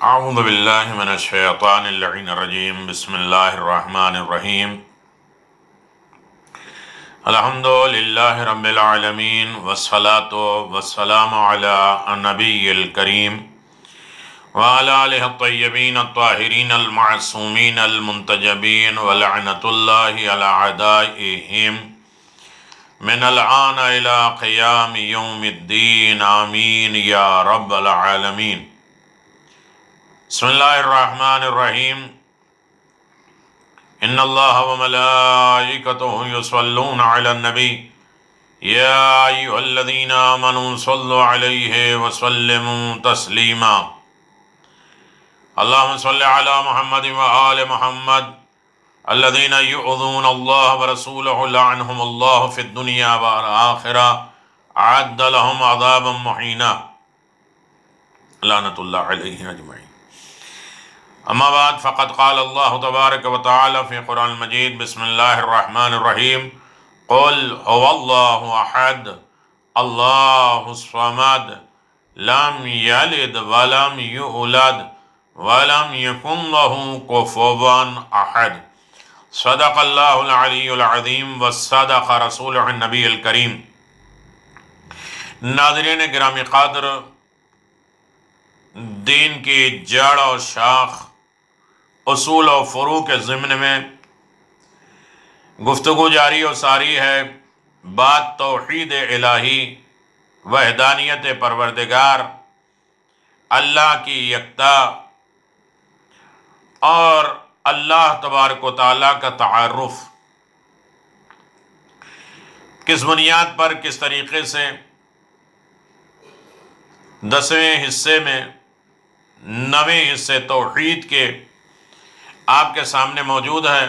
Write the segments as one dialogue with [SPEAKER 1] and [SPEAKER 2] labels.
[SPEAKER 1] اعوذ باللہ من الشیطان اللعین الرجیم بسم اللہ الرحمن الرحیم الحمد للہ رب العالمین والصلاة والسلام علی النبی الکریم وعلی آلہ الطیبین الطاہرین المعصومین المنتجبین ولعنۃ اللہ علی اعدائہم من الآن الى قیام یوم الدین آمین یا رب العالمین۔ بسم اللہ الرحمن الرحیم ان اللہ وملائکتہ یصلون علی النبی یا ایھا الذین آمنوا صلوا علیہ وسلموا تسلیما۔ اللہم صل علی محمد وآل محمد الذین یؤذون اللہ ورسولہ لعنہم اللہ فی الدنیا والآخرہ اعد لہم عذابا مہینا لعنۃ اللہ علیہم اجمعین۔ اما بعد فقد قال اللہ تبارک و تعالی فی قرآن المجید بسم اللہ الرحمن الرحیم قل هو اللہ احد اللہ الصمد لم یلد ولم یولد ولم یکن له کفوا احد۔ صدق اللہ العلی العظیم وصدق رسولہ النبی الکریم۔ ناظرین گرامی قدر، دین کی جڑ اور شاخ، اصول و فروع کے ضمن میں گفتگو جاری و ساری ہے۔ بات توحید الہی، وحدانیت پروردگار، اللہ کی یکتا اور اللہ تبارک و تعالیٰ کا تعارف کس بنیاد پر، کس طریقے سے 10ویں حصے میں 9ویں حصے توحید کے آپ کے سامنے موجود ہے،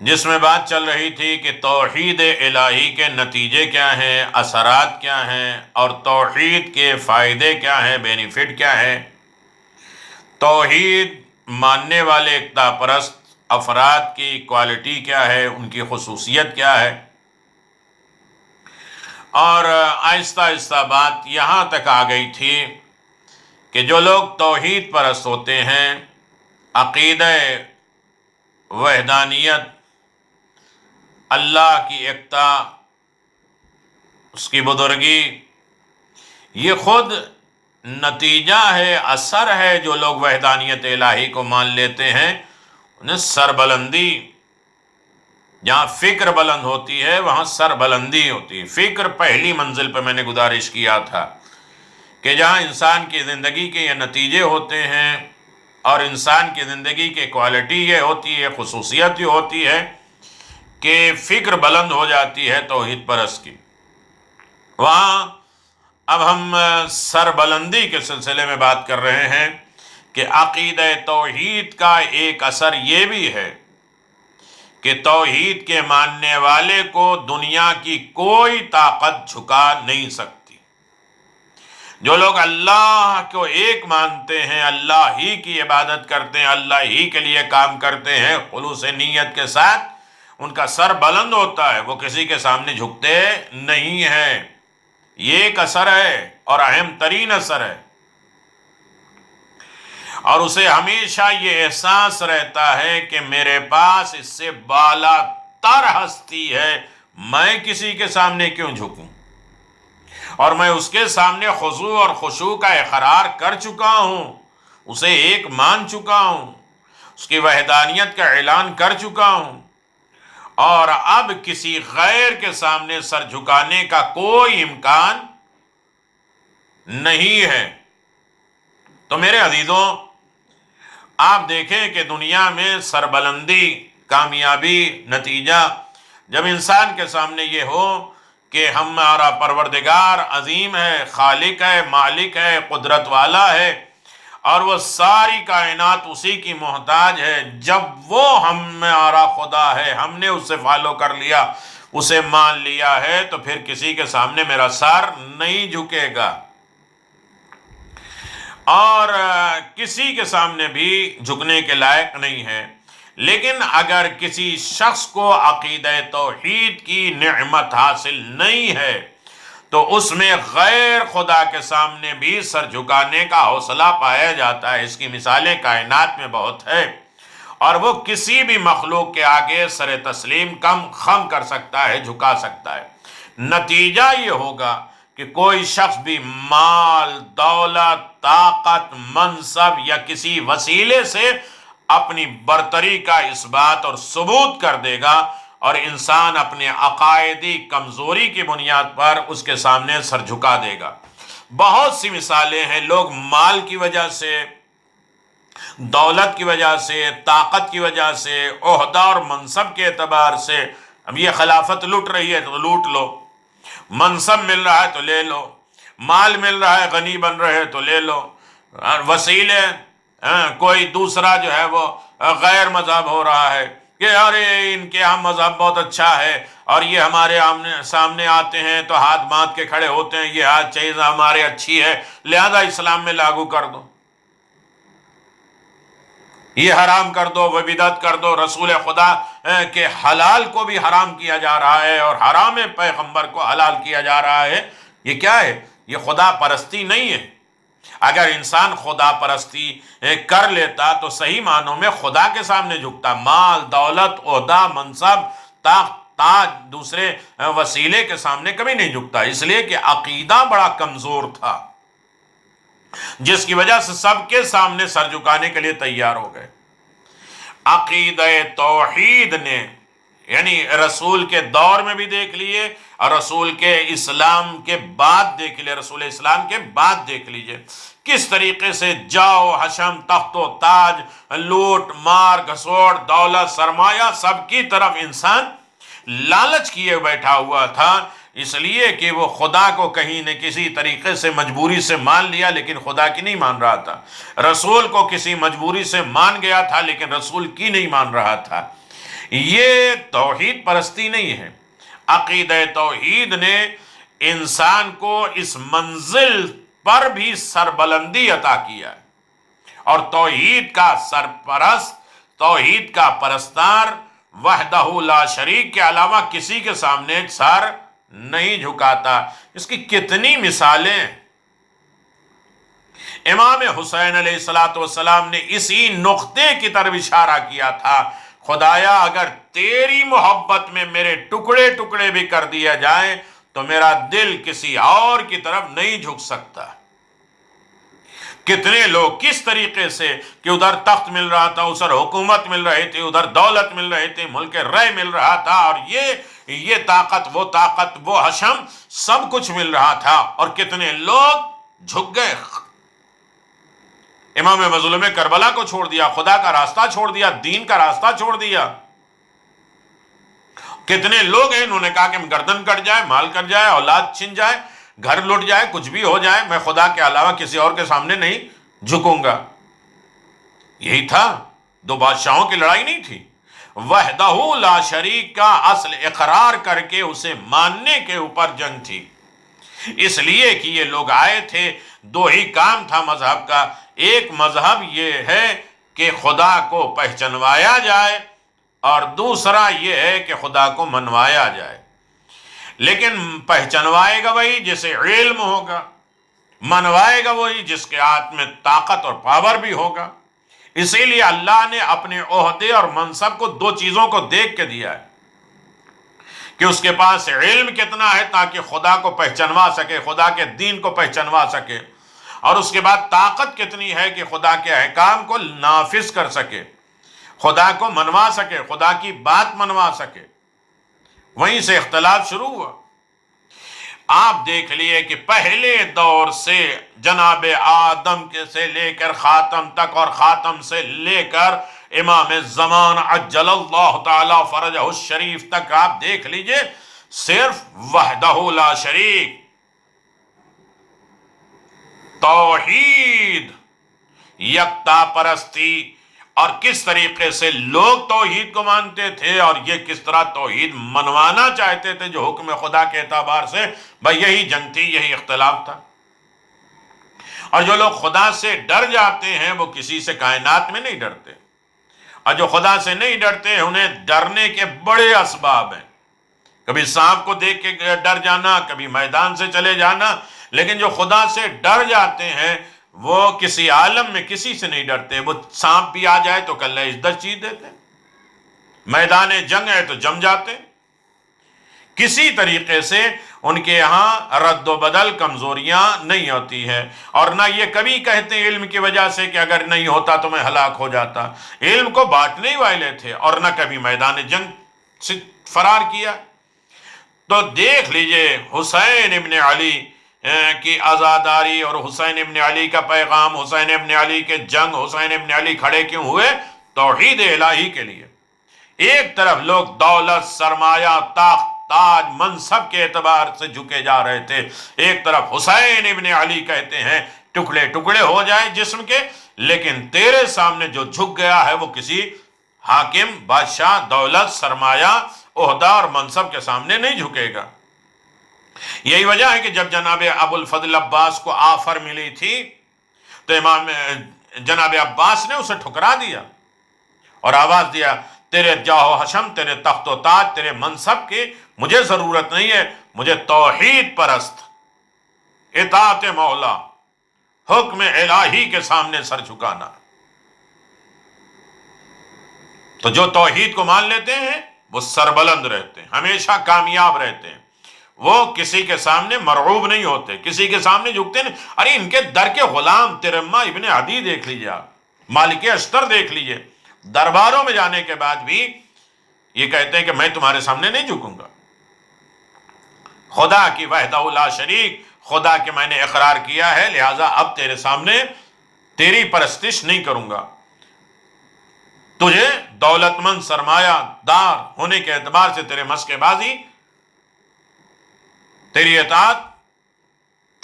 [SPEAKER 1] جس میں بات چل رہی تھی کہ توحید الہی کے نتیجے کیا ہیں، اثرات کیا ہیں، اور توحید کے فائدے کیا ہیں، بینیفٹ کیا ہے، توحید ماننے والے اقتدا پرست افراد کی کوالٹی کیا ہے، ان کی خصوصیت کیا ہے، اور آہستہ آہستہ بات یہاں تک آ گئی تھی کہ جو لوگ توحید پرست ہوتے ہیں، عقیدہ وحدانیت، اللہ کی یکتا، اس کی بزرگی، یہ خود نتیجہ ہے، اثر ہے۔ جو لوگ وحدانیت الہی کو مان لیتے ہیں انہیں سربلندی، جہاں فکر بلند ہوتی ہے وہاں سر بلندی ہوتی ہے۔ فکر پہلی منزل پہ میں نے گزارش کیا تھا کہ جہاں انسان کی زندگی کے یہ نتیجے ہوتے ہیں اور انسان کی زندگی کی کوالٹی یہ ہوتی ہے، خصوصیت یہ ہوتی ہے کہ فکر بلند ہو جاتی ہے توحید پرست کی، وہاں اب ہم سر بلندی کے سلسلے میں بات کر رہے ہیں کہ عقیدہ توحید کا ایک اثر یہ بھی ہے کہ توحید کے ماننے والے کو دنیا کی کوئی طاقت جھکا نہیں سکتی۔ جو لوگ اللہ کو ایک مانتے ہیں، اللہ ہی کی عبادت کرتے ہیں، اللہ ہی کے لیے کام کرتے ہیں خلوص نیت کے ساتھ، ان کا سر بلند ہوتا ہے، وہ کسی کے سامنے جھکتے نہیں ہیں۔ یہ ایک اثر ہے اور اہم ترین اثر ہے، اور اسے ہمیشہ یہ احساس رہتا ہے کہ میرے پاس اس سے بالا تر ہستی ہے، میں کسی کے سامنے کیوں جھکوں، اور میں اس کے سامنے خضوع اور خشوع کا اقرار کر چکا ہوں، اسے ایک مان چکا ہوں، اس کی وحدانیت کا اعلان کر چکا ہوں، اور اب کسی غیر کے سامنے سر جھکانے کا کوئی امکان نہیں ہے۔ تو میرے عزیزوں، آپ دیکھیں کہ دنیا میں سربلندی، کامیابی، نتیجہ جب انسان کے سامنے یہ ہو کہ ہمارا پروردگار عظیم ہے، خالق ہے، مالک ہے، قدرت والا ہے، اور وہ ساری کائنات اسی کی محتاج ہے، جب وہ ہمارا خدا ہے، ہم نے اسے فالو کر لیا، اسے مان لیا ہے، تو پھر کسی کے سامنے میرا سر نہیں جھکے گا، اور کسی کے سامنے بھی جھکنے کے لائق نہیں ہے۔ لیکن اگر کسی شخص کو عقیدہ توحید کی نعمت حاصل نہیں ہے تو اس میں غیر خدا کے سامنے بھی سر جھکانے کا حوصلہ پایا جاتا ہے۔ اس کی مثالیں کائنات میں بہت ہے، اور وہ کسی بھی مخلوق کے آگے سر تسلیم کم خم کر سکتا ہے، جھکا سکتا ہے۔ نتیجہ یہ ہوگا کہ کوئی شخص بھی مال، دولت، طاقت، منصب یا کسی وسیلے سے اپنی برتری کا اثبات اور ثبوت کر دے گا، اور انسان اپنے عقائدی کمزوری کی بنیاد پر اس کے سامنے سر جھکا دے گا۔ بہت سی مثالیں ہیں، لوگ مال کی وجہ سے، دولت کی وجہ سے، طاقت کی وجہ سے، عہدہ اور منصب کے اعتبار سے، اب یہ خلافت لٹ رہی ہے تو لوٹ لو، منصب مل رہا ہے تو لے لو، مال مل رہا ہے، غنی بن رہے تو لے لو، وسیلے، کوئی دوسرا جو ہے وہ غیر مذہب ہو رہا ہے کہ ارے ان کے ہم مذہب بہت اچھا ہے، اور یہ ہمارے سامنے آتے ہیں تو ہاتھ باندھ کے کھڑے ہوتے ہیں، یہ ہاتھ چیز ہمارے اچھی ہے لہذا اسلام میں لاگو کر دو، یہ حرام کر دو، وہ بدعت کر دو۔ رسول خدا کے حلال کو بھی حرام کیا جا رہا ہے، اور حرام پیغمبر کو حلال کیا جا رہا ہے۔ یہ کیا ہے؟ یہ خدا پرستی نہیں ہے۔ اگر انسان خدا پرستی کر لیتا تو صحیح معنوں میں خدا کے سامنے جھکتا، مال، دولت، عہدہ، منصب، تاج، دوسرے وسیلے کے سامنے کبھی نہیں جھکتا، اس لیے کہ عقیدہ بڑا کمزور تھا، جس کی وجہ سے سب کے سامنے سر جھکانے کے لیے تیار ہو گئے۔ عقیدہ توحید نے یعنی رسول کے دور میں بھی دیکھ لیے، اور رسول کے اسلام کے بعد دیکھ لیے، رسول اسلام کے بعد دیکھ لیجئے کس طریقے سے جاؤ حشم، تخت و تاج، لوٹ مار، گھسوڑ، دولت، سرمایہ، سب کی طرف انسان لالچ کیے بیٹھا ہوا تھا، اس لیے کہ وہ خدا کو کہیں نہ کسی طریقے سے مجبوری سے مان لیا لیکن خدا کی نہیں مان رہا تھا، رسول کو کسی مجبوری سے مان گیا تھا لیکن رسول کی نہیں مان رہا تھا۔ یہ توحید پرستی نہیں ہے۔ عقیدہ توحید نے انسان کو اس منزل پر بھی سربلندی عطا کیا ہے، اور توحید کا سرپرست، توحید کا پرستار وحدہ لا شریک کے علاوہ کسی کے سامنے سر نہیں جھکاتا۔ اس کی کتنی مثالیں۔ امام حسین علیہ السلام نے اسی نقطے کی طرف اشارہ کیا تھا، خدایا اگر تیری محبت میں میرے ٹکڑے ٹکڑے بھی کر دیا جائے تو میرا دل کسی اور کی طرف نہیں جھک سکتا۔ کتنے لوگ کس طریقے سے کہ ادھر تخت مل رہا تھا، ادھر حکومت مل رہی تھی، ادھر دولت مل رہی تھی، ملک رائے مل رہا تھا، اور یہ طاقت، وہ حشم، سب کچھ مل رہا تھا، اور کتنے لوگ جھک گئے۔ امام مظلوم کربلا کو چھوڑ دیا، خدا کا راستہ چھوڑ دیا، دین کا راستہ چھوڑ دیا۔ کتنے لوگ ہیں انہوں نے کہا کہ گردن کٹ جائے، مال کٹ جائے، اولاد چھن جائے، گھر لٹ جائے، کچھ بھی ہو جائے، میں خدا کے علاوہ کسی اور کے سامنے نہیں جھکوں گا۔ یہی تھا، دو بادشاہوں کی لڑائی نہیں تھی، وحدہ لا شریک کا اصل اقرار کر کے اسے ماننے کے اوپر جنگ تھی۔ اس لیے کہ یہ لوگ آئے تھے، دو ہی کام تھا مذہب کا، ایک مذہب یہ ہے کہ خدا کو پہچنوایا جائے، اور دوسرا یہ ہے کہ خدا کو منوایا جائے۔ لیکن پہچنوائے گا وہی جسے علم ہوگا، منوائے گا وہی جس کے ہاتھ میں طاقت اور پاور بھی ہوگا۔ اسی لیے اللہ نے اپنے عہدے اور منصب کو دو چیزوں کو دیکھ کے دیا ہے، کہ اس کے پاس علم کتنا ہے تاکہ خدا کو پہچنوا سکے، خدا کے دین کو پہچنوا سکے، اور اس کے بعد طاقت کتنی ہے کہ خدا کے احکام کو نافذ کر سکے، خدا کو منوا سکے، خدا کی بات منوا سکے۔ وہیں سے اختلاف شروع ہوا۔ آپ دیکھ لیے کہ پہلے دور سے جناب آدم سے لے کر خاتم تک، اور خاتم سے لے کر امام زمان عجل اللہ تعالی فرجہ الشریف تک آپ دیکھ لیجئے، صرف وحدہ لا شریک، توحید، یکتا پرستی، اور کس طریقے سے لوگ توحید کو مانتے تھے اور یہ کس طرح توحید منوانا چاہتے تھے جو حکم خدا کے اعتبار سے، بھئی یہی جنگ تھی، یہی اختلاف تھا۔ اور جو لوگ خدا سے ڈر جاتے ہیں وہ کسی سے کائنات میں نہیں ڈرتے، اور جو خدا سے نہیں ڈرتے انہیں ڈرنے کے بڑے اسباب ہیں۔ کبھی سانپ کو دیکھ کے ڈر جانا، کبھی میدان سے چلے جانا، لیکن جو خدا سے ڈر جاتے ہیں وہ کسی عالم میں کسی سے نہیں ڈرتے. وہ سانپ بھی آ جائے تو کلہ عزت چیز دیتے، میدان جنگ ہے تو جم جاتے. کسی طریقے سے ان کے یہاں رد و بدل کمزوریاں نہیں ہوتی ہے. اور نہ یہ کبھی کہتے ہیں علم کی وجہ سے کہ اگر نہیں ہوتا تو میں ہلاک ہو جاتا. علم کو بانٹنے ہی والے تھے اور نہ کبھی میدان جنگ سے فرار کیا. تو دیکھ لیجئے حسین ابن علی کی عزاداری اور حسین ابن علی کا پیغام، حسین ابن علی کے جنگ، حسین ابن علی کھڑے کیوں ہوئے؟ توحید الہی کے لیے. ایک طرف لوگ دولت، سرمایہ، طاقت، تاج، منصب کے اعتبار سے جھکے جا رہے تھے، ایک طرف حسین ابن علی کہتے ہیں ٹکڑے ٹکڑے ہو جائیں جسم کے، لیکن تیرے سامنے جو جھک گیا ہے وہ کسی حاکم، بادشاہ، دولت، سرمایہ، عہدہ اور منصب کے سامنے نہیں جھکے گا. یہی وجہ ہے کہ جب جناب ابو الفضل عباس کو آفر ملی تھی تو امام جناب عباس نے اسے ٹھکرا دیا اور آواز دیا تیرے جاہ و حشم، تیرے تخت و تاج، تیرے منصب کی مجھے ضرورت نہیں ہے، مجھے توحید پرست، اطاعت مولا، حکم الہی کے سامنے سر جھکانا. تو جو توحید کو مان لیتے ہیں وہ سربلند رہتے ہیں، ہمیشہ کامیاب رہتے ہیں. وہ کسی کے سامنے مرعوب نہیں ہوتے، کسی کے سامنے جھکتے نہیں. ارے ان کے در کے غلام ترما ابن عدی دیکھ لیجیے، آپ مالک اشتر دیکھ لیجیے، درباروں میں جانے کے بعد بھی یہ کہتے ہیں کہ میں تمہارے سامنے نہیں جھکوں گا. خدا کی وحدہ لا شریک، خدا کے میں نے اقرار کیا ہے، لہٰذا اب تیرے سامنے تیری پرستش نہیں کروں گا. تجھے دولت مند، سرمایہ دار ہونے کے اعتبار سے تیرے مسکے بازی، تیری اطاعت،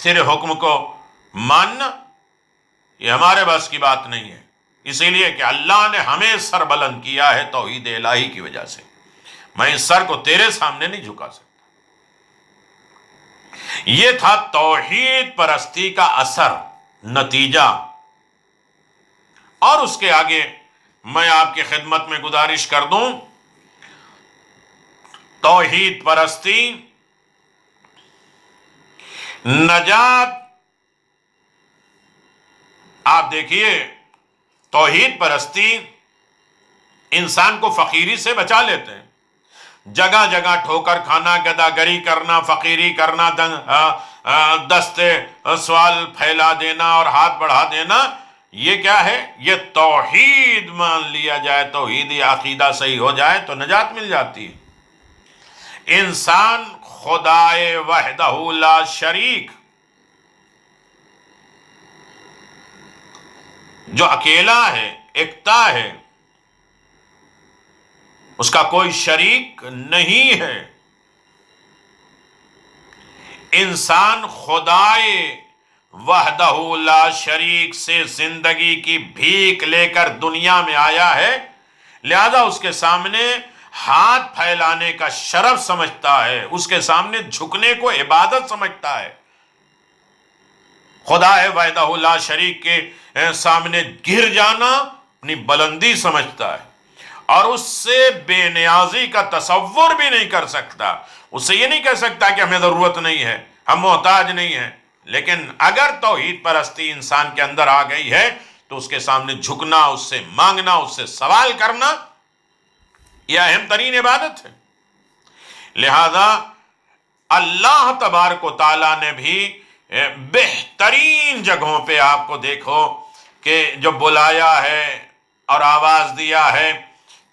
[SPEAKER 1] تیرے حکم کو ماننا، یہ ہمارے بس کی بات نہیں ہے. اسی لیے کہ اللہ نے ہمیں سر بلند کیا ہے توحید الہی کی وجہ سے. میں اس سر کو تیرے سامنے نہیں جھکا سکتا. یہ تھا توحید پرستی کا اثر، نتیجہ. اور اس کے آگے میں آپ کی خدمت میں گزارش کر دوں، توحید پرستی نجات. آپ دیکھیے توحید پرستی انسان کو فقیری سے بچا لیتے ہیں. جگہ جگہ ٹھوکر کھانا، گداگری کرنا، فقیری کرنا، دستے سوال پھیلا دینا اور ہاتھ بڑھا دینا، یہ کیا ہے؟ یہ توحید مان لیا جائے، توحیدی عقیدہ صحیح ہو جائے تو نجات مل جاتی ہے. انسان خدائے وحدہ لا شریک، جو اکیلا ہے، ایکتا ہے، اس کا کوئی شریک نہیں ہے. انسان خدائے وحدہ لا شریک سے زندگی کی بھیک لے کر دنیا میں آیا ہے، لہذا اس کے سامنے ہاتھ پھیلانے کا شرف سمجھتا ہے، اس کے سامنے جھکنے کو عبادت سمجھتا ہے. خدا ہے وحدہ لا شریک کے سامنے گر جانا اپنی بلندی سمجھتا ہے، اور اس سے بے نیازی کا تصور بھی نہیں کر سکتا. اس سے یہ نہیں کہہ سکتا کہ ہمیں ضرورت نہیں ہے، ہم محتاج نہیں ہیں. لیکن اگر توحید پرستی انسان کے اندر آ گئی ہے تو اس کے سامنے جھکنا، اس سے مانگنا، اس سے سوال کرنا یہ اہم ترین عبادت ہے. لہذا اللہ تبارک و تعالیٰ نے بھی بہترین جگہوں پہ آپ کو دیکھو کہ جو بلایا ہے اور آواز دیا ہے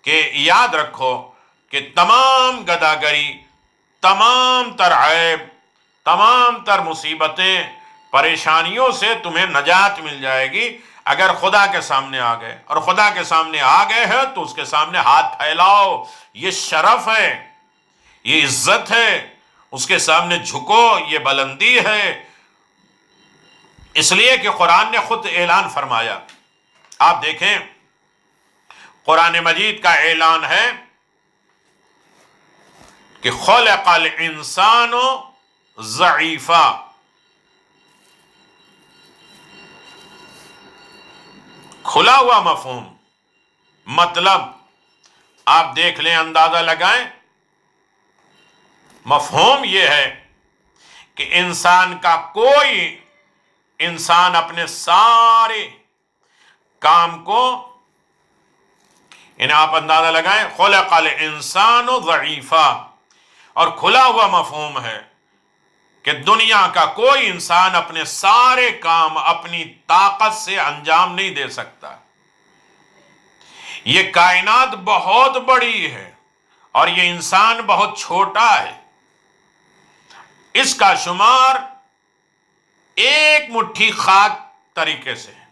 [SPEAKER 1] کہ یاد رکھو کہ تمام گداگری، تمام تر عیب، تمام تر مصیبتیں، پریشانیوں سے تمہیں نجات مل جائے گی اگر خدا کے سامنے آ گئے. اور خدا کے سامنے آ گئے ہیں تو اس کے سامنے ہاتھ پھیلاؤ، یہ شرف ہے، یہ عزت ہے. اس کے سامنے جھکو، یہ بلندی ہے. اس لیے کہ قرآن نے خود اعلان فرمایا. آپ دیکھیں قرآن مجید کا اعلان ہے کہ خلق الانسان ضعیفا. کھلا ہوا مفہوم، مطلب آپ دیکھ لیں، اندازہ لگائیں مفہوم یہ ہے کہ انسان اپنے سارے کام کو، انہیں آپ اندازہ لگائیں، خلق الانسان ضعیفا، اور کھلا ہوا مفہوم ہے کہ دنیا کا کوئی انسان اپنے سارے کام اپنی طاقت سے انجام نہیں دے سکتا۔ یہ کائنات بہت بڑی ہے اور یہ انسان بہت چھوٹا ہے۔ اس کا شمار ایک مٹھی خاک طریقے سے ہے۔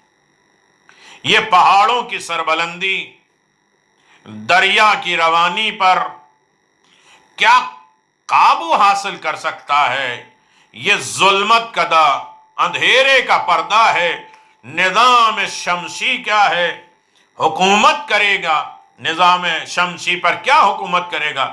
[SPEAKER 1] یہ پہاڑوں کی سربلندی، دریا کی روانی پر کیا قابو حاصل کر سکتا ہے؟ یہ ظلمت کدہ اندھیرے کا پردہ ہے۔ نظام شمسی کیا ہے؟ حکومت کرے گا۔ نظام شمسی پر کیا حکومت کرے گا؟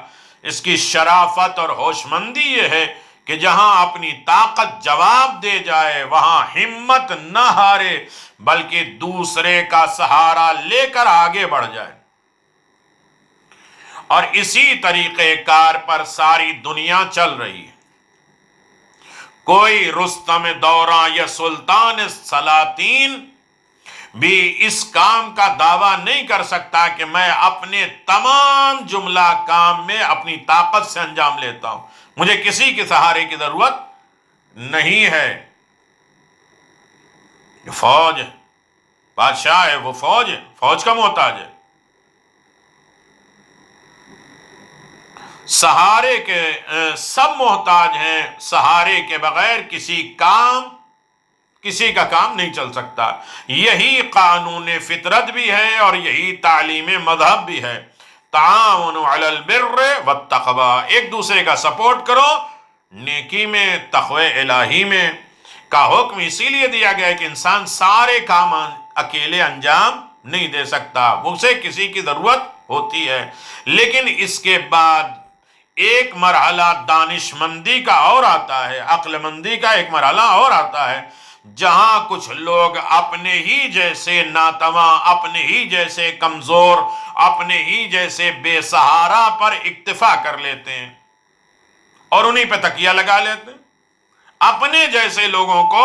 [SPEAKER 1] اس کی شرافت اور ہوشمندی یہ ہے کہ جہاں اپنی طاقت جواب دے جائے وہاں ہمت نہ ہارے بلکہ دوسرے کا سہارا لے کر آگے بڑھ جائے۔ اور اسی طریقہ کار پر ساری دنیا چل رہی ہے۔ کوئی رستم دوراں یا سلطان سلاطین بھی اس کام کا دعویٰ نہیں کر سکتا کہ میں اپنے تمام جملہ کام میں اپنی طاقت سے انجام لیتا ہوں، مجھے کسی کے سہارے کی ضرورت نہیں ہے۔ فوج بادشاہ ہے، وہ فوج کا محتاج ہے۔ سہارے کے سب محتاج ہیں، سہارے کے بغیر کسی کا کام نہیں چل سکتا۔ یہی قانون فطرت بھی ہے اور یہی تعلیم مذہب بھی ہے۔ تعاونوا علی البر والتقوی، ایک دوسرے کا سپورٹ کرو نیکی میں، تقوی الہی میں کا حکم اسی لیے دیا گیا ہے کہ انسان سارے کام اکیلے انجام نہیں دے سکتا، اسے کسی کی ضرورت ہوتی ہے۔ لیکن اس کے بعد ایک مرحلہ دانش مندی کا اور آتا ہے، عقل مندی کا ایک مرحلہ اور آتا ہے، جہاں کچھ لوگ اپنے ہی جیسے ناتواں، اپنے ہی جیسے کمزور، اپنے ہی جیسے بے سہارا پر اکتفا کر لیتے ہیں اور انہیں پہ تکیہ لگا لیتے ہیں۔ اپنے جیسے لوگوں کو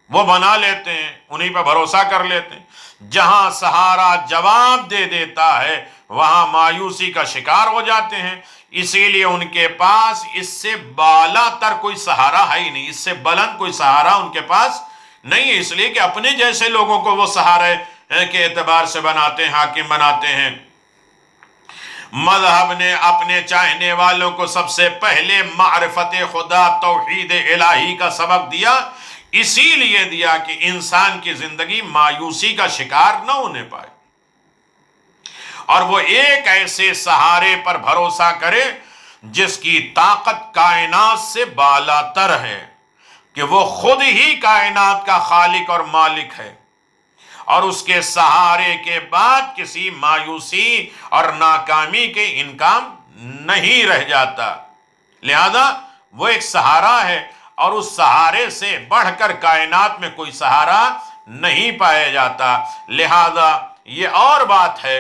[SPEAKER 1] وہ بنا لیتے ہیں، انہیں پہ بھروسہ کر لیتے ہیں۔ جہاں سہارا جواب دے دیتا ہے وہاں مایوسی کا شکار ہو جاتے ہیں۔ اسی لیے ان کے پاس اس سے بالا تر کوئی سہارا ہے ہی نہیں، اس سے بلند کوئی سہارا ان کے پاس نہیں ہے، اس لیے کہ اپنے جیسے لوگوں کو وہ سہارے کے اعتبار سے بناتے ہیں، حاکم بناتے ہیں۔ مذہب نے اپنے چاہنے والوں کو سب سے پہلے معرفت خدا، توحید الہی کا سبق دیا، اسی لیے دیا کہ انسان کی زندگی مایوسی کا شکار نہ ہونے پائے اور وہ ایک ایسے سہارے پر بھروسہ کرے جس کی طاقت کائنات سے بالا تر ہے، کہ وہ خود ہی کائنات کا خالق اور مالک ہے، اور اس کے سہارے کے بعد کسی مایوسی اور ناکامی کے امکان نہیں رہ جاتا۔ لہذا وہ ایک سہارا ہے اور اس سہارے سے بڑھ کر کائنات میں کوئی سہارا نہیں پایا جاتا۔ لہذا یہ اور بات ہے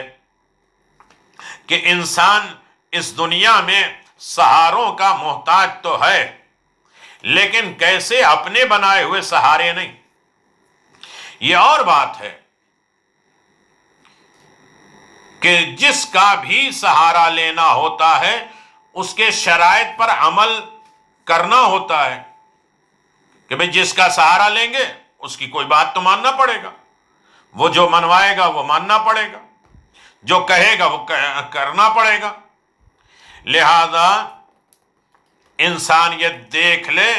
[SPEAKER 1] کہ انسان اس دنیا میں سہاروں کا محتاج تو ہے، لیکن کیسے اپنے بنائے ہوئے سہارے نہیں۔ یہ اور بات ہے کہ جس کا بھی سہارا لینا ہوتا ہے اس کے شرائط پر عمل کرنا ہوتا ہے کہ بھئی جس کا سہارا لیں گے اس کی کوئی بات تو ماننا پڑے گا، وہ جو منوائے گا وہ ماننا پڑے گا، جو کہے گا وہ کرنا پڑے گا۔ لہذا انسان یہ دیکھ لے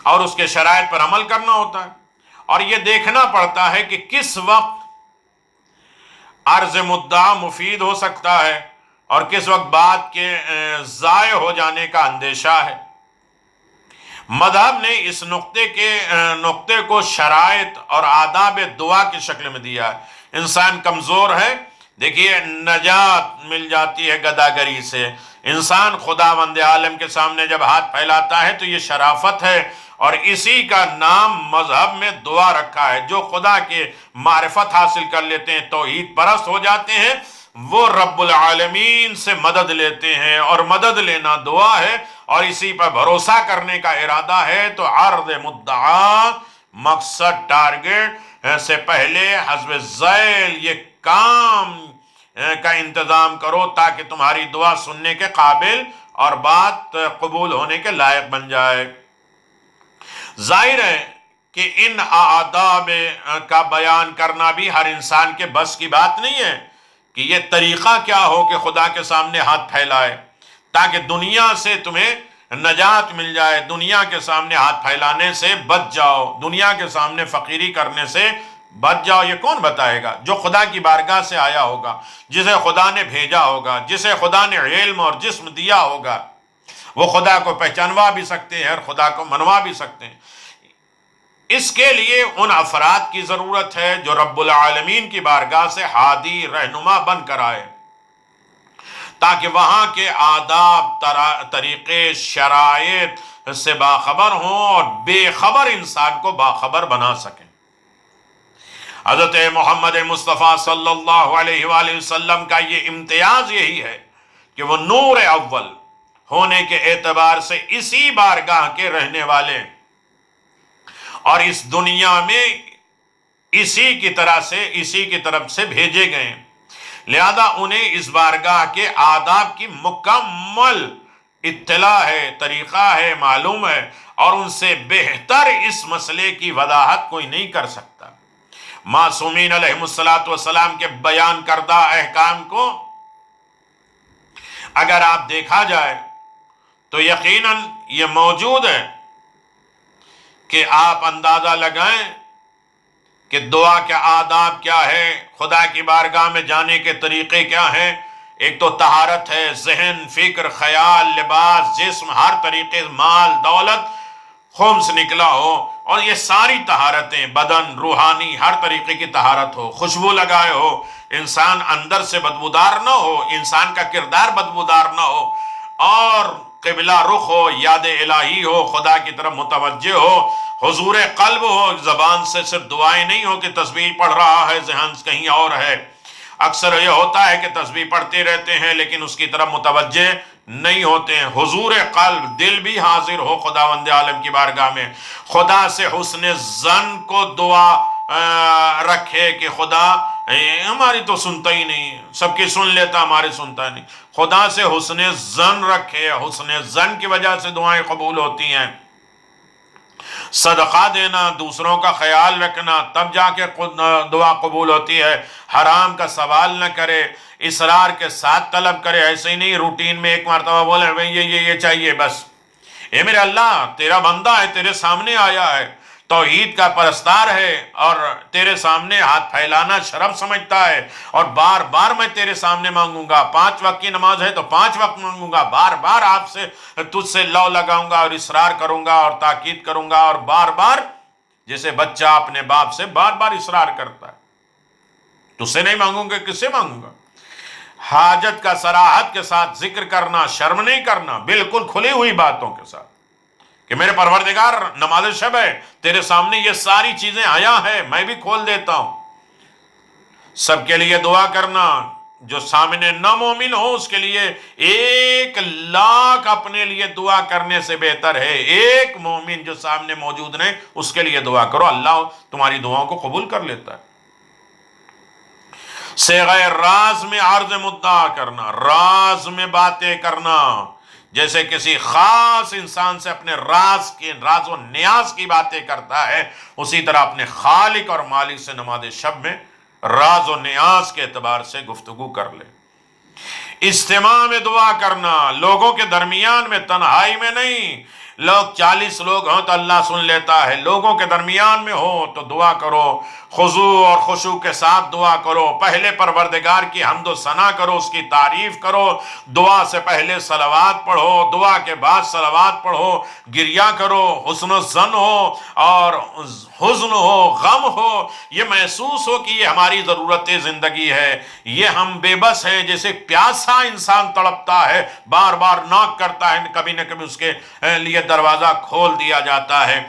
[SPEAKER 1] اور اس کے شرائط پر عمل کرنا ہوتا ہے، اور یہ دیکھنا پڑتا ہے کہ کس وقت عرض مدعا مفید ہو سکتا ہے اور کس وقت بات کے ضائع ہو جانے کا اندیشہ ہے۔ مذہب نے اس نقطے کو شرائط اور آداب دعا کی شکل میں دیا ہے۔ انسان کمزور ہے، دیکھیے نجات مل جاتی ہے گداگری سے۔ انسان خداوند عالم کے سامنے جب ہاتھ پھیلاتا ہے تو یہ شرافت ہے، اور اسی کا نام مذہب میں دعا رکھا ہے۔ جو خدا کے معرفت حاصل کر لیتے ہیں، توحید پرست ہو جاتے ہیں، وہ رب العالمین سے مدد لیتے ہیں، اور مدد لینا دعا ہے اور اسی پر بھروسہ کرنے کا ارادہ ہے، تو عرض مدعا، مقصد، ٹارگٹ سے پہلے حسب ذیل یہ کام کا انتظام کرو تاکہ تمہاری دعا سننے کے قابل اور بات قبول ہونے کے لائق بن جائے۔ ظاہر ہے کہ ان آداب کا بیان کرنا بھی ہر انسان کے بس کی بات نہیں ہے کہ یہ طریقہ کیا ہو کہ خدا کے سامنے ہاتھ پھیلائے تاکہ دنیا سے تمہیں نجات مل جائے، دنیا کے سامنے ہاتھ پھیلانے سے بچ جاؤ، دنیا کے سامنے فقیری کرنے سے بچ جاؤ۔ یہ کون بتائے گا؟ جو خدا کی بارگاہ سے آیا ہوگا، جسے خدا نے بھیجا ہوگا، جسے خدا نے علم اور جسم دیا ہوگا، وہ خدا کو پہچانوا بھی سکتے ہیں اور خدا کو منوا بھی سکتے ہیں۔ اس کے لیے ان افراد کی ضرورت ہے جو رب العالمین کی بارگاہ سے ہادی، رہنما بن کر آئے، تاکہ وہاں کے آداب، طریقے، شرائط سے باخبر ہوں اور بے خبر انسان کو باخبر بنا سکیں۔ حضرت محمد مصطفیٰ صلی اللہ علیہ وآلہ وسلم کا یہ امتیاز یہی ہے کہ وہ نور اول ہونے کے اعتبار سے اسی بارگاہ کے رہنے والے اور اس دنیا میں اسی کی طرف سے بھیجے گئے، لہذا انہیں اس بارگاہ کے آداب کی مکمل اطلاع ہے، طریقہ ہے، معلوم ہے، اور ان سے بہتر اس مسئلے کی وضاحت کوئی نہیں کر سکتا۔ معصومین علیہ السلام کے بیان کردہ احکام کو اگر آپ دیکھا جائے تو یقیناً یہ موجود ہے کہ آپ اندازہ لگائیں کہ دعا کے آداب کیا ہے، خدا کی بارگاہ میں جانے کے طریقے کیا ہیں۔ ایک تو طہارت ہے، ذہن، فکر، خیال، لباس، جسم، ہر طریقے، مال، دولت خمس نکلا ہو، اور یہ ساری طہارتیں، بدن، روحانی، ہر طریقے کی طہارت ہو، خوشبو لگائے ہو، انسان اندر سے بدبودار نہ ہو، انسان کا کردار بدبودار نہ ہو، اور قبلہ رخ ہو، یاد الہی ہو، خدا کی طرف متوجہ ہو، حضور قلب ہو، زبان سے صرف دعائیں نہیں ہو کہ تسبیح پڑھ رہا ہے، ذہن کہیں اور ہے۔ اکثر یہ ہوتا ہے کہ تسبیح پڑھتے رہتے ہیں لیکن اس کی طرف متوجہ نہیں ہوتے ہیں۔ حضور قلب، دل بھی حاضر ہو خداوند عالم کی بارگاہ میں، خدا سے حسن ظن کو دعا رکھے کہ خدا ہماری تو سنتا ہی نہیں، سب کی سن لیتا، ہماری سنتا نہیں۔ خدا سے حسن ظن رکھے، حسن ظن کی وجہ سے دعائیں قبول ہوتی ہیں۔ صدقہ دینا، دوسروں کا خیال رکھنا، تب جا کے دعا قبول ہوتی ہے۔ حرام کا سوال نہ کرے، اصرار کے ساتھ طلب کرے، ایسے ہی نہیں روٹین میں ایک مرتبہ بولے بھئی یہ چاہیے بس۔ اے میرے اللہ، تیرا بندہ ہے، تیرے سامنے آیا ہے، توحید کا پرستار ہے، اور تیرے سامنے ہاتھ پھیلانا شرف سمجھتا ہے، اور بار بار میں تیرے سامنے مانگوں گا۔ 5 وقت کی نماز ہے تو 5 وقت مانگوں گا، بار بار آپ سے تجھ سے لو لگاؤں گا اور اصرار کروں گا اور تاکید کروں گا، اور بار بار، جیسے بچہ اپنے باپ سے بار بار اصرار کرتا ہے، تجھ سے نہیں مانگوں گا، کس سے مانگوں گا؟ حاجت کا صراحت کے ساتھ ذکر کرنا، شرم نہیں کرنا، بالکل کھلی ہوئی باتوں کے ساتھ کہ میرے پروردگار، نماز شب ہے، تیرے سامنے یہ ساری چیزیں آیا ہے، میں بھی کھول دیتا ہوں۔ سب کے لیے دعا کرنا، جو سامنے نہ مومن ہو اس کے لیے 1,00,000 اپنے لیے دعا کرنے سے بہتر ہے۔ ایک مومن جو سامنے موجود نہیں، اس کے لیے دعا کرو، اللہ تمہاری دعاؤں کو قبول کر لیتا ہے۔ صیغہ راز میں عرض مدعا کرنا، راز میں باتیں کرنا، جیسے کسی خاص انسان سے اپنے راز و نیاز کی باتیں کرتا ہے، اسی طرح اپنے خالق اور مالک سے نماز شب میں راز و نیاز کے اعتبار سے گفتگو کر لے۔ اجتماع میں دعا کرنا، لوگوں کے درمیان میں، تنہائی میں نہیں۔ لوگ 40 لوگ ہوں تو اللہ سن لیتا ہے، لوگوں کے درمیان میں ہو تو دعا کرو، خضوع اور خشوع کے ساتھ دعا کرو، پہلے پروردگار کی حمد و ثنا کرو، اس کی تعریف کرو، دعا سے پہلے صلوات پڑھو، دعا کے بعد صلوات پڑھو، گریہ کرو، حسن و ظن ہو اور حزن ہو، غم ہو، یہ محسوس ہو کہ یہ ہماری ضرورت زندگی ہے، یہ ہم بے بس ہیں، جیسے پیاسا انسان تڑپتا ہے، بار بار ناک کرتا ہے، کبھی نہ کبھی اس کے لیے دروازہ کھول دیا جاتا ہے۔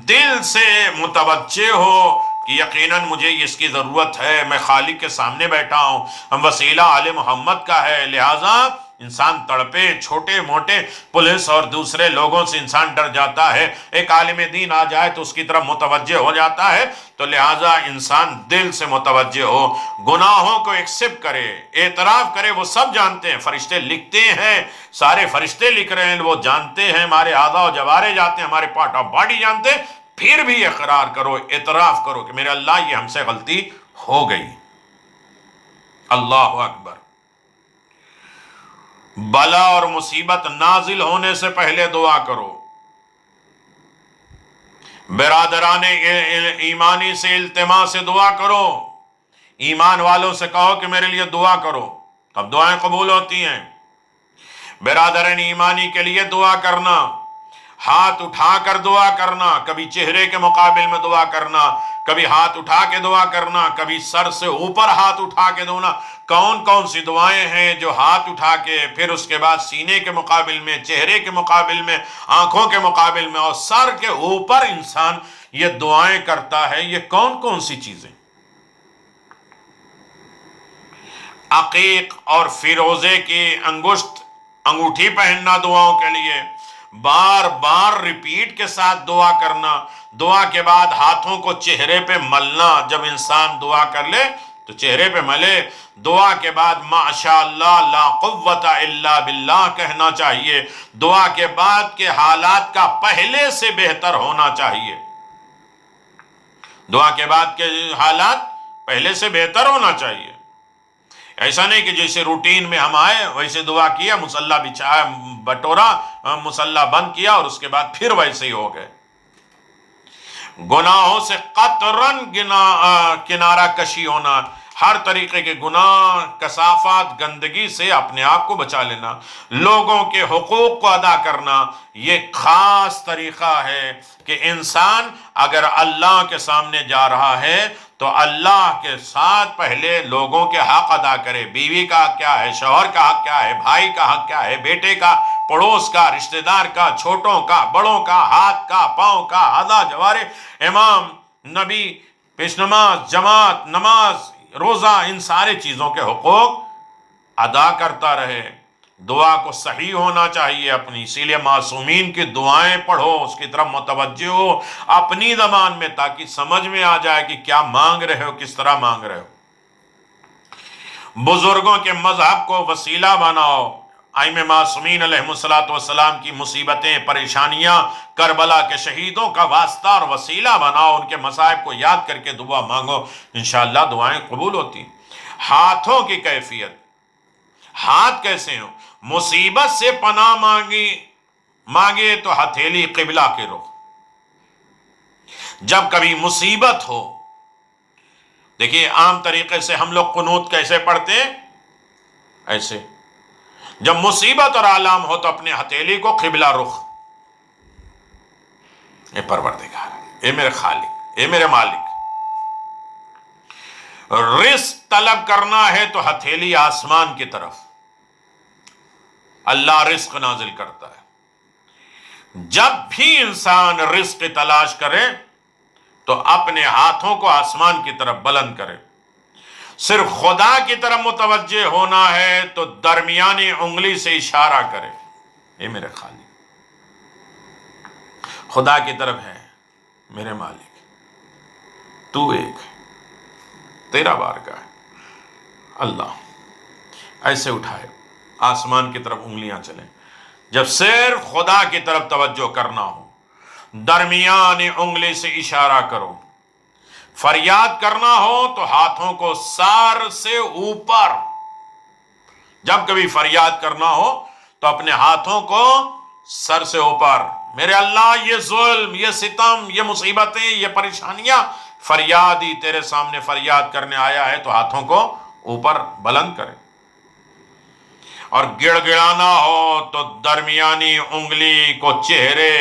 [SPEAKER 1] دل سے متوجہ ہو کہ یقیناً مجھے اس کی ضرورت ہے، میں خالق کے سامنے بیٹھا ہوں، ہم وسیلہ آل محمد کا ہے، لہٰذا انسان تڑپے، چھوٹے موٹے پولیس اور دوسرے لوگوں سے انسان ڈر جاتا ہے، ایک عالم دین آ جائے تو اس کی طرف متوجہ ہو جاتا ہے، تو لہٰذا انسان دل سے متوجہ ہو، گناہوں کو ایکسپٹ کرے، اعتراف کرے۔ وہ سب جانتے ہیں، فرشتے لکھتے ہیں، سارے فرشتے لکھ رہے ہیں، وہ جانتے ہیں، ہمارے اعضاء و جوارے جانتے ہیں، ہمارے پارٹ آف باڈی جانتے ہیں، پھر بھی اقرار کرو، اعتراف کرو کہ میرے اللہ یہ ہم سے غلطی ہو گئی۔ اللہ اکبر۔ بلا اور مصیبت نازل ہونے سے پہلے دعا کرو، برادران ایمانی سے التماس سے دعا کرو، ایمان والوں سے کہو کہ میرے لیے دعا کرو، تب دعائیں قبول ہوتی ہیں۔ برادران ایمانی کے لیے دعا کرنا، ہاتھ اٹھا کر دعا کرنا، کبھی چہرے کے مقابل میں دعا کرنا، کبھی ہاتھ اٹھا کے دعا کرنا، کبھی سر سے اوپر ہاتھ اٹھا کے دعا۔ کون کون سی دعائیں ہیں جو ہاتھ اٹھا کے، پھر اس کے بعد سینے کے مقابل میں، چہرے کے مقابل میں، آنکھوں کے مقابل میں اور سر کے اوپر انسان یہ دعائیں کرتا ہے، یہ کون کون سی چیزیں؟ عقیق اور فیروزے کی انگوٹھی پہننا دعاؤں کے لیے، بار بار ریپیٹ کے ساتھ دعا کرنا، دعا کے بعد ہاتھوں کو چہرے پہ ملنا، جب انسان دعا کر لے تو چہرے پہ ملے، دعا کے بعد ماشاء اللہ لا قوت الا باللہ کہنا چاہیے، دعا کے بعد کے حالات کا پہلے سے بہتر ہونا چاہیے، دعا کے بعد کے حالات پہلے سے بہتر ہونا چاہیے۔ ایسا نہیں کہ جیسے روٹین میں ہم آئے ویسے دعا کیا، مصلی بچھایا، بٹورا، مصلی بند کیا اور اس کے بعد پھر ویسے ہی ہو گئے۔ گناہوں سے قطرن کنارہ کشی ہونا، ہر طریقے کے گناہ، کثافات، گندگی سے اپنے آپ کو بچا لینا، لوگوں کے حقوق کو ادا کرنا، یہ خاص طریقہ ہے کہ انسان اگر اللہ کے سامنے جا رہا ہے تو اللہ کے ساتھ پہلے لوگوں کے حق ادا کرے، بیوی کا حق کیا ہے، شوہر کا حق کیا ہے، بھائی کا حق کیا ہے، بیٹے کا، پڑوس کا، رشتہ دار کا، چھوٹوں کا، بڑوں کا، ہاتھ کا، پاؤں کا، اعضاء جوارے، امام، نبی، پیش نماز، جماعت، نماز، روزہ، ان سارے چیزوں کے حقوق ادا کرتا رہے۔ دعا کو صحیح ہونا چاہیے اپنی، اسی لیے معصومین کی دعائیں پڑھو، اس کی طرف متوجہ ہو اپنی زبان میں، تاکہ سمجھ میں آ جائے کہ کیا مانگ رہے ہو، کس طرح مانگ رہے ہو۔ بزرگوں کے مذہب کو وسیلہ بناؤ، ائمہ معصومین علیہ السلام کی مصیبتیں، پریشانیاں، کربلا کے شہیدوں کا واسطہ اور وسیلہ بناؤ، ان کے مصائب کو یاد کر کے دعا مانگو، انشاءاللہ دعائیں قبول ہوتی۔ ہاتھوں کی کیفیت، ہاتھ کیسے ہوں؟ مصیبت سے پناہ مانگے تو ہتھیلی قبلہ کے رخ، جب کبھی مصیبت ہو، دیکھیے عام طریقے سے ہم لوگ قنوت کیسے پڑھتے ہیں؟ ایسے، جب مصیبت اور آلام ہو تو اپنے ہتھیلی کو قبلہ رخ، اے پروردگار، اے میرے خالق، اے میرے مالک۔ رزق طلب کرنا ہے تو ہتھیلی آسمان کی طرف، اللہ رزق نازل کرتا ہے۔ جب بھی انسان رزق تلاش کرے تو اپنے ہاتھوں کو آسمان کی طرف بلند کرے۔ صرف خدا کی طرف متوجہ ہونا ہے تو درمیانی انگلی سے اشارہ کرے، اے میرے خالق، خدا کی طرف ہے، میرے مالک، تو ایک ہے، تیرا بارگاہ ہے، اللہ۔ ایسے اٹھائے، آسمان کی طرف انگلیاں چلیں۔ جب صرف خدا کی طرف توجہ کرنا ہو، درمیانی انگلی سے اشارہ کرو۔ فریاد کرنا ہو تو ہاتھوں کو سر سے اوپر، جب کبھی فریاد کرنا ہو تو اپنے ہاتھوں کو سر سے اوپر، میرے اللہ یہ ظلم، یہ ستم، یہ مصیبتیں، یہ پریشانیاں، فریادی تیرے سامنے فریاد کرنے آیا ہے تو ہاتھوں کو اوپر بلند کرے۔ اور گڑ گڑانا ہو تو درمیانی انگلی کو چہرے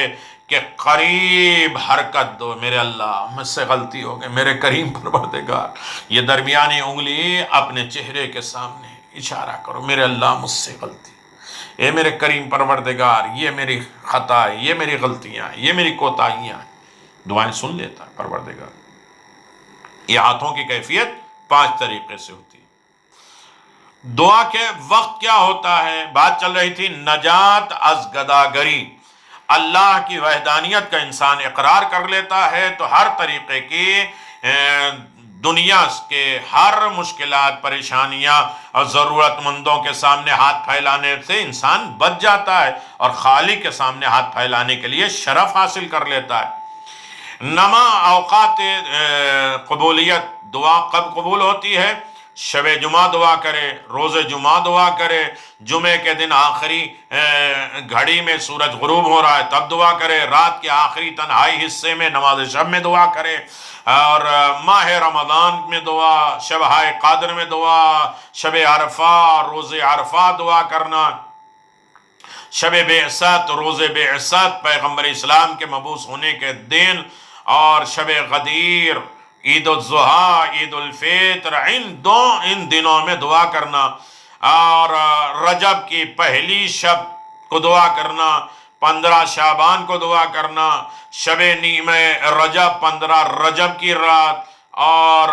[SPEAKER 1] کے قریب حرکت دو، میرے اللہ مجھ سے غلطی ہو گئی، میرے کریم پروردگار، یہ درمیانی انگلی اپنے چہرے کے سامنے اشارہ کرو، میرے اللہ مجھ سے غلطی، اے میرے کریم پروردگار، یہ میری خطا ہے، یہ میری غلطیاں ہیں، یہ میری کوتاہیاں ہیں۔ دعائیں سن لیتا ہے پروردگار۔ یہ ہاتھوں کی کیفیت 5 طریقے سے ہوتی ہے۔ دعا کے وقت کیا ہوتا ہے؟ بات چل رہی تھی نجات از گداگری، اللہ کی وحدانیت کا انسان اقرار کر لیتا ہے تو ہر طریقے کی دنیا کے ہر مشکلات، پریشانیاں اور ضرورت مندوں کے سامنے ہاتھ پھیلانے سے انسان بچ جاتا ہے اور خالق کے سامنے ہاتھ پھیلانے کے لیے شرف حاصل کر لیتا ہے۔ نما اوقات قبولیت، دعا کب قبول ہوتی ہے؟ شب جمعہ دعا کرے، روز جمعہ دعا کرے، جمعے کے دن آخری گھڑی میں سورج غروب ہو رہا ہے تب دعا کرے، رات کے آخری تنہائی حصے میں نماز شب میں دعا کرے، اور ماہ رمضان میں دعا، شب ہائے قادر میں دعا، شب عرفہ، روز عرفہ دعا کرنا، شب بعثت، روز بعثت پیغمبر اسلام کے مبعوث ہونے کے دن، اور شب غدیر، عید الاضحیٰ، عید الفطر، ان دنوں میں دعا کرنا، اور رجب کی پہلی شب کو دعا کرنا، 15 شعبان کو دعا کرنا، شب نیمہ رجب، 15 رجب کی رات اور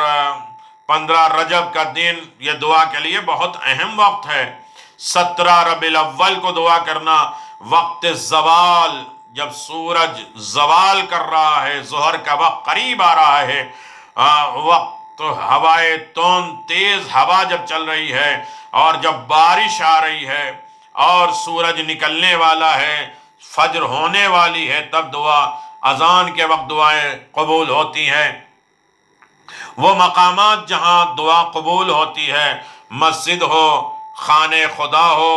[SPEAKER 1] 15 رجب کا دن، یہ دعا کے لیے بہت اہم وقت ہے۔ 17 ربیع الاول کو دعا کرنا، وقت زوال، جب سورج زوال کر رہا ہے، ظہر کا وقت قریب آ رہا ہے، وقت ہوائے تون تیز ہوا جب چل رہی ہے اور جب بارش آ رہی ہے اور سورج نکلنے والا ہے، فجر ہونے والی ہے، تب دعا، اذان کے وقت دعائیں قبول ہوتی ہیں۔ وہ مقامات جہاں دعا قبول ہوتی ہے، مسجد ہو، خانہ خدا ہو،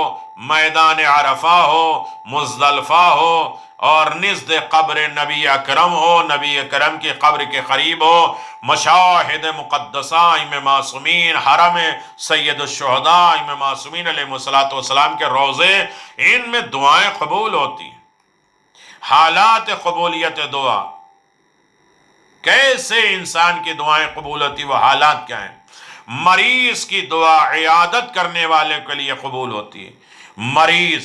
[SPEAKER 1] میدان عرفہ ہو، مزدلفہ ہو، اور نزد قبر نبی اکرم ہو، نبی اکرم کی قبر کے قریب ہو، مشاہد مقدسہ، امام معصومین، حرم سید الشہداء، امام معصومین علیہ السلام کے روضے، ان میں دعائیں قبول ہوتی ہیں۔ حالات قبولیت دعا، کیسے انسان کی دعائیں قبول ہوتی، وہ حالات کیا ہیں؟ مریض کی دعا عیادت کرنے والے کے لیے قبول ہوتی ہے۔ مریض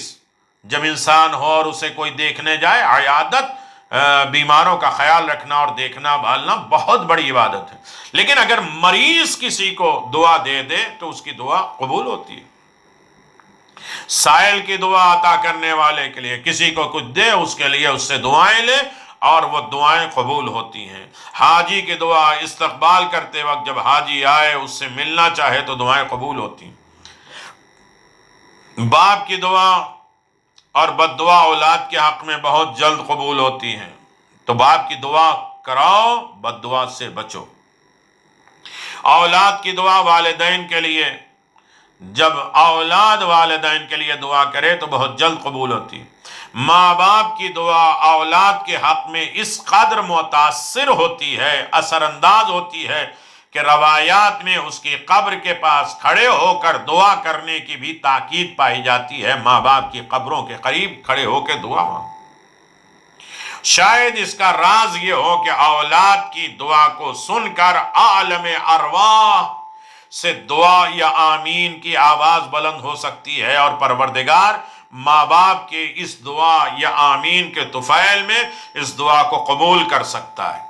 [SPEAKER 1] جب انسان ہو اور اسے کوئی دیکھنے جائے، عیادت، بیماروں کا خیال رکھنا اور دیکھنا بھالنا بہت بڑی عبادت ہے، لیکن اگر مریض کسی کو دعا دے دے تو اس کی دعا قبول ہوتی ہے۔ سائل کی دعا عطا کرنے والے کے لیے، کسی کو کچھ دے اس کے لیے، اس سے دعائیں لے اور وہ دعائیں قبول ہوتی ہیں۔ حاجی کی دعا، استقبال کرتے وقت جب حاجی آئے اس سے ملنا چاہے تو دعائیں قبول ہوتی ہیں۔ باپ کی دعا اور بد دعا اولاد کے حق میں بہت جلد قبول ہوتی ہیں، تو باپ کی دعا کراؤ، بد دعا سے بچو۔ اولاد کی دعا والدین کے لیے، جب اولاد والدین کے لیے دعا کرے تو بہت جلد قبول ہوتی ہے۔ ماں باپ کی دعا اولاد کے حق میں اس قدر متاثر ہوتی ہے، اثر انداز ہوتی ہے کہ روایات میں اس کی قبر کے پاس کھڑے ہو کر دعا کرنے کی بھی تاکید پائی جاتی ہے۔ ماں باپ کی قبروں کے قریب کھڑے ہو کے دعا مانگو۔ شاید اس کا راز یہ ہو کہ اولاد کی دعا کو سن کر عالم ارواح سے دعا یا آمین کی آواز بلند ہو سکتی ہے، اور پروردگار ماں باپ کے اس دعا یا آمین کے طفیل میں اس دعا کو قبول کر سکتا ہے،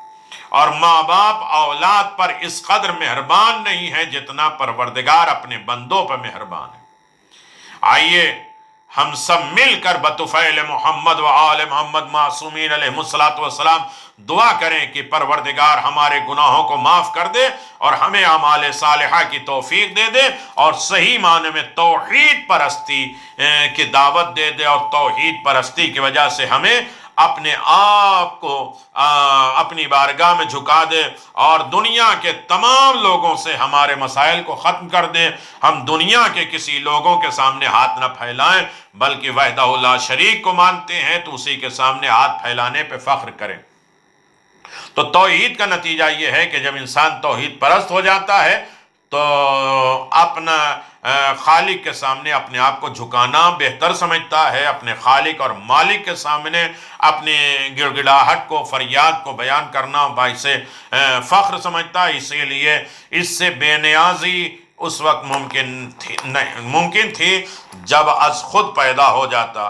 [SPEAKER 1] اور ماں باپ اولاد پر اس قدر مہربان نہیں ہے جتنا پروردگار اپنے بندوں پر مہربان ہے۔ آئیے ہم سب مل کر بطفیل محمد و آل محمد معصومین علیہ السلام دعا کریں کہ پروردگار ہمارے گناہوں کو معاف کر دے اور ہمیں اعمال صالحہ کی توفیق دے دے، اور صحیح معنی میں توحید پرستی کی دعوت دے دے، اور توحید پرستی کی وجہ سے ہمیں اپنے آپ کو اپنی بارگاہ میں جھکا دے، اور دنیا کے تمام لوگوں سے ہمارے مسائل کو ختم کر دے۔ ہم دنیا کے کسی لوگوں کے سامنے ہاتھ نہ پھیلائیں، بلکہ وحدہ لا شریک کو مانتے ہیں تو اسی کے سامنے ہاتھ پھیلانے پہ فخر کریں۔ تو توحید کا نتیجہ یہ ہے کہ جب انسان توحید پرست ہو جاتا ہے تو اپنا خالق کے سامنے اپنے آپ کو جھکانا بہتر سمجھتا ہے، اپنے خالق اور مالک کے سامنے اپنے گڑگڑاہٹ کو، فریاد کو بیان کرنا باعث فخر سمجھتا ہے۔ اسی لیے اس سے بے نیازی اس وقت ممکن تھی جب از خود پیدا ہو جاتا،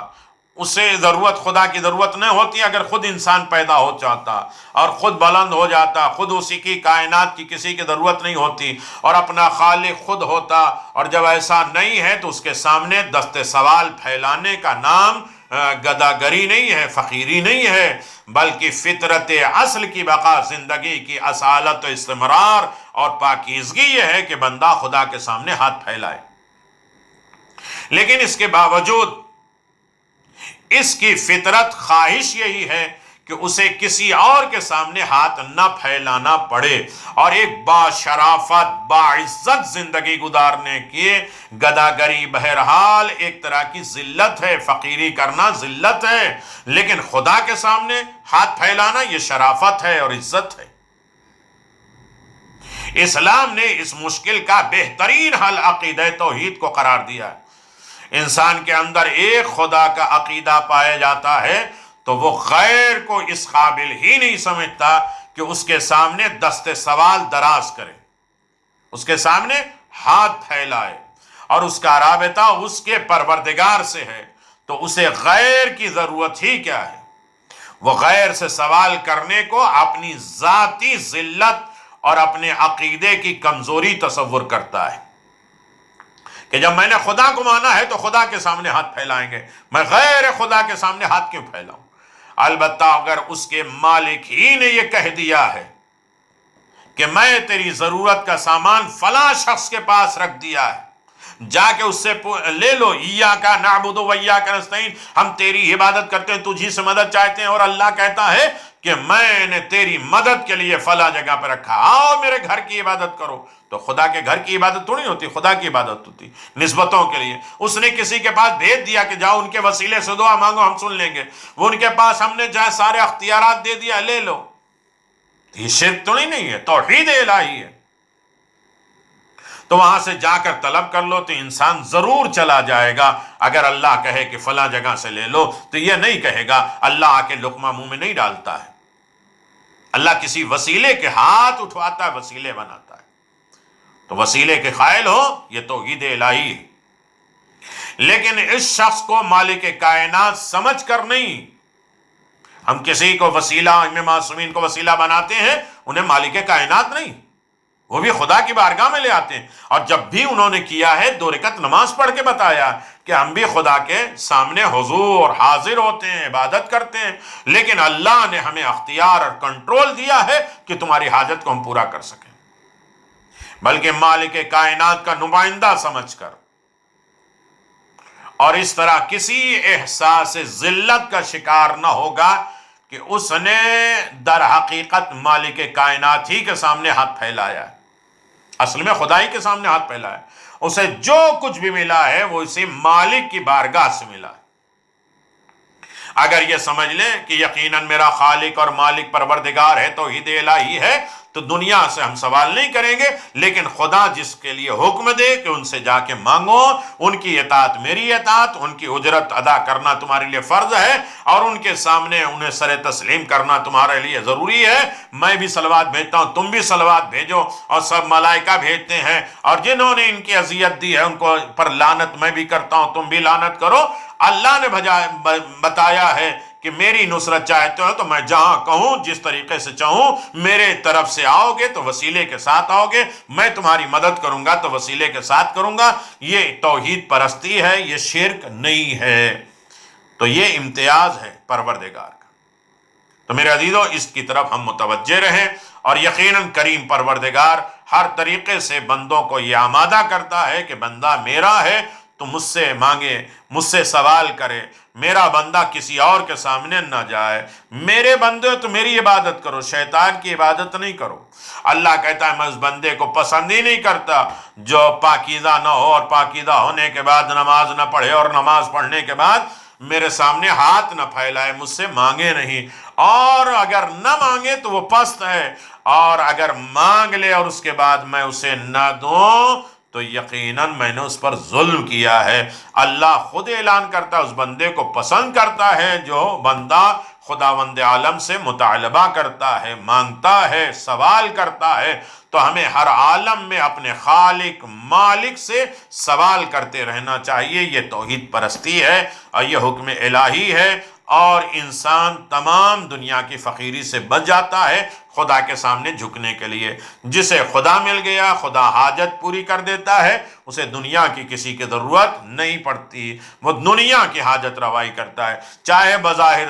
[SPEAKER 1] اسے ضرورت، خدا کی ضرورت نہیں ہوتی اگر خود انسان پیدا ہو جاتا اور خود بلند ہو جاتا، خود اسی کی کائنات کی کسی کی ضرورت نہیں ہوتی اور اپنا خالق خود ہوتا. اور جب ایسا نہیں ہے تو اس کے سامنے دست سوال پھیلانے کا نام گداگری نہیں ہے، فقیری نہیں ہے، بلکہ فطرت اصل کی بقا، زندگی کی اصالت و استمرار اور پاکیزگی یہ ہے کہ بندہ خدا کے سامنے ہاتھ پھیلائے. لیکن اس کے باوجود اس کی فطرت خواہش یہی ہے کہ اسے کسی اور کے سامنے ہاتھ نہ پھیلانا پڑے اور ایک باشرافت باعزت زندگی گزارنے کی گداگری بہرحال ایک طرح کی ذلت ہے، فقیری کرنا ذلت ہے، لیکن خدا کے سامنے ہاتھ پھیلانا یہ شرافت ہے اور عزت ہے. اسلام نے اس مشکل کا بہترین حل عقیدہ توحید کو قرار دیا ہے. انسان کے اندر ایک خدا کا عقیدہ پایا جاتا ہے تو وہ غیر کو اس قابل ہی نہیں سمجھتا کہ اس کے سامنے دست سوال دراز کرے، اس کے سامنے ہاتھ پھیلائے، اور اس کا رابطہ اس کے پروردگار سے ہے تو اسے غیر کی ضرورت ہی کیا ہے. وہ غیر سے سوال کرنے کو اپنی ذاتی ذلت اور اپنے عقیدے کی کمزوری تصور کرتا ہے کہ جب میں نے خدا کو مانا ہے تو خدا کے سامنے ہاتھ پھیلائیں گے، میں غیر خدا کے سامنے ہاتھ کیوں پھیلاؤں. البتہ اگر اس کے مالک ہی نے یہ کہہ دیا ہے کہ میں تیری ضرورت کا سامان فلاں شخص کے پاس رکھ دیا ہے، جا کے اس سے لے لو، ایاک نعبد و ایاک نستعین، ہم تیری عبادت کرتے ہیں، تجھی سے مدد چاہتے ہیں، اور اللہ کہتا ہے کہ میں نے تیری مدد کے لیے فلاں جگہ پہ رکھا، آؤ میرے گھر کی عبادت کرو. تو خدا کے گھر کی عبادت تھوڑی ہوتی، خدا کی عبادت ہوتی نسبتوں کے لیے. اس نے کسی کے پاس بھیج دیا کہ جاؤ ان کے وسیلے سے دعا مانگو، ہم سن لیں گے. وہ ان کے پاس ہم نے جہاں سارے اختیارات دے دیا، لے لو. یہ شرک تھوڑی نہیں ہے، توحید الہی ہے. تو وہاں سے جا کر طلب کر لو تو انسان ضرور چلا جائے گا. اگر اللہ کہے کہ فلاں جگہ سے لے لو تو یہ نہیں کہے گا. اللہ آ کے لقمہ منہ میں نہیں ڈالتا ہے. اللہ کسی وسیلے کے ہاتھ اٹھواتا ہے، وسیلے بناتا ہے. تو وسیلے کے قائل ہو، یہ توحید الہی ہے. لیکن اس شخص کو مالک کائنات سمجھ کر نہیں. ہم کسی کو وسیلہ، امام معصومین کو وسیلہ بناتے ہیں، انہیں مالک کائنات نہیں، وہ بھی خدا کی بارگاہ میں لے آتے ہیں. اور جب بھی انہوں نے کیا ہے 2 رکعت نماز پڑھ کے بتایا کہ ہم بھی خدا کے سامنے حضور حاضر ہوتے ہیں، عبادت کرتے ہیں، لیکن اللہ نے ہمیں اختیار اور کنٹرول دیا ہے کہ تمہاری حاجت کو ہم پورا کر سکیں. بلکہ مالک کائنات کا نمائندہ سمجھ کر اور اس طرح کسی احساس ذلت کا شکار نہ ہوگا کہ اس نے در حقیقت مالک کائنات ہی کے سامنے ہاتھ پھیلایا ہے. اصل میں خدائی کے سامنے ہاتھ پھیلایا ہے. اسے جو کچھ بھی ملا ہے وہ اسی مالک کی بارگاہ سے ملا ہے. اگر یہ سمجھ لیں کہ یقیناً میرا خالق اور مالک پروردگار ہے، توحید الہی ہے، تو دنیا سے ہم سوال نہیں کریں گے. لیکن خدا جس کے لیے حکم دے کہ ان سے جا کے مانگو، ان کی اطاعت میری اطاعت، ان کی اجرت ادا کرنا تمہارے لیے فرض ہے، اور ان کے سامنے انہیں سر تسلیم کرنا تمہارے لیے ضروری ہے. میں بھی صلوات بھیجتا ہوں، تم بھی صلوات بھیجو، اور سب ملائکہ بھیجتے ہیں. اور جنہوں نے ان کی اذیت دی ہے ان کو پر لعنت میں بھی کرتا ہوں، تم بھی لعنت کرو. اللہ نے بتایا ہے کہ میری نصرت چاہتے ہو تو میں جہاں کہوں، جس طریقے سے چاہوں، میرے طرف سے آؤ گے تو وسیلے کے ساتھ آؤ گے، میں تمہاری مدد کروں گا تو وسیلے کے ساتھ کروں گا. یہ توحید پرستی ہے، یہ شرک نہیں ہے. تو یہ امتیاز ہے پروردگار کا. تو میرے عزیزو، اس کی طرف ہم متوجہ رہیں، اور یقیناً کریم پروردگار ہر طریقے سے بندوں کو یہ آمادہ کرتا ہے کہ بندہ میرا ہے تو مجھ سے مانگے، مجھ سے سوال کرے. میرا بندہ کسی اور کے سامنے نہ جائے. میرے بندے تو میری عبادت کرو، شیطان کی عبادت نہیں کرو. اللہ کہتا ہے میں اس بندے کو پسند ہی نہیں کرتا جو پاکیزہ نہ ہو، اور پاکیزہ ہونے کے بعد نماز نہ پڑھے، اور نماز پڑھنے کے بعد میرے سامنے ہاتھ نہ پھیلائے، مجھ سے مانگے نہیں. اور اگر نہ مانگے تو وہ پست ہے، اور اگر مانگ لے اور اس کے بعد میں اسے نہ دوں تو یقیناً میں نے اس پر ظلم کیا ہے. اللہ خود اعلان کرتا ہے اس بندے کو پسند کرتا ہے جو بندہ خداوند عالم سے مطالبہ کرتا ہے، مانگتا ہے، سوال کرتا ہے، تو ہمیں ہر عالم میں اپنے خالق مالک سے سوال کرتے رہنا چاہیے۔ یہ توحید پرستی ہے اور یہ حکم الہی ہے، اور انسان تمام دنیا کی فقیری سے بچ جاتا ہے خدا کے سامنے جھکنے کے لیے۔ جسے خدا مل گیا، خدا حاجت پوری کر دیتا ہے، اسے دنیا کی کسی کی ضرورت نہیں پڑتی، وہ دنیا کی حاجت روائی کرتا ہے، چاہے بظاہر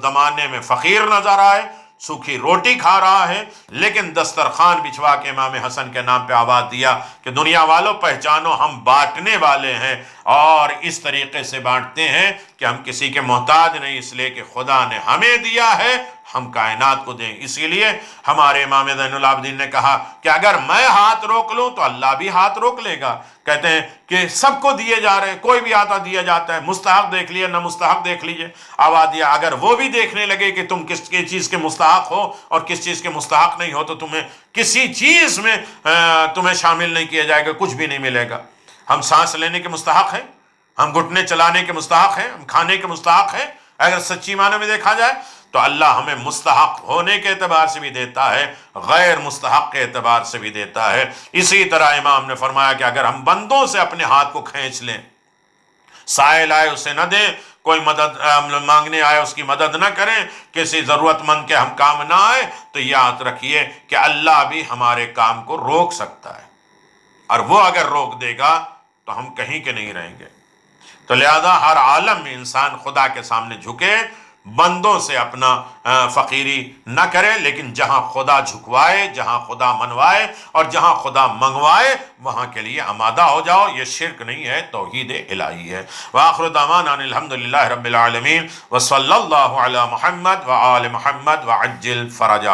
[SPEAKER 1] زمانے میں فقیر نظر آئے، سوکھی روٹی کھا رہا ہے، لیکن دسترخوان بچھوا کے امام حسن کے نام پہ آواز دیا کہ دنیا والوں پہچانو ہم بانٹنے والے ہیں، اور اس طریقے سے بانٹتے ہیں کہ ہم کسی کے محتاج نہیں، اس لیے کہ خدا نے ہمیں دیا ہے، ہم کائنات کو دیں۔ اسی لیے ہمارے امام زین العابدین نے کہا کہ اگر میں ہاتھ روک لوں تو اللہ بھی ہاتھ روک لے گا۔ کہتے ہیں کہ سب کو دیے جا رہے ہیں، کوئی بھی آتا دیا جاتا ہے، مستحق دیکھ لیے نہ مستحق دیکھ لیجئے، آواز دیا اگر وہ بھی دیکھنے لگے کہ تم کس چیز کے مستحق ہو اور کس چیز کے مستحق نہیں ہو، تو تمہیں کسی چیز میں تمہیں شامل نہیں کیا جائے گا، کچھ بھی نہیں ملے گا۔ ہم سانس لینے کے مستحق ہیں، ہم گھٹنے چلانے کے مستحق ہیں، ہم کھانے کے مستحق ہیں۔ اگر سچی معنی میں دیکھا جائے تو اللہ ہمیں مستحق ہونے کے اعتبار سے بھی دیتا ہے، غیر مستحق کے اعتبار سے بھی دیتا ہے۔ اسی طرح امام نے فرمایا کہ اگر ہم بندوں سے اپنے ہاتھ کو کھینچ لیں، سائل آئے اسے نہ دیں، کوئی مدد مانگنے آئے اس کی مدد نہ کریں، کسی ضرورت مند کے ہم کام نہ آئے، تو یاد رکھیے کہ اللہ بھی ہمارے کام کو روک سکتا ہے، اور وہ اگر روک دے گا تو ہم کہیں کے نہیں رہیں گے۔ تو لہذا ہر عالم میں انسان خدا کے سامنے جھکے، بندوں سے اپنا فقیری نہ کرے، لیکن جہاں خدا جھکوائے، جہاں خدا منوائے اور جہاں خدا منگوائے، وہاں کے لیے آمادہ ہو جاؤ۔ یہ شرک نہیں ہے، توحید الہی ہے۔ وآخر دعوانا ان الحمدللہ رب العالمین، وصلی اللہ علی محمد وآل محمد وعجل فرج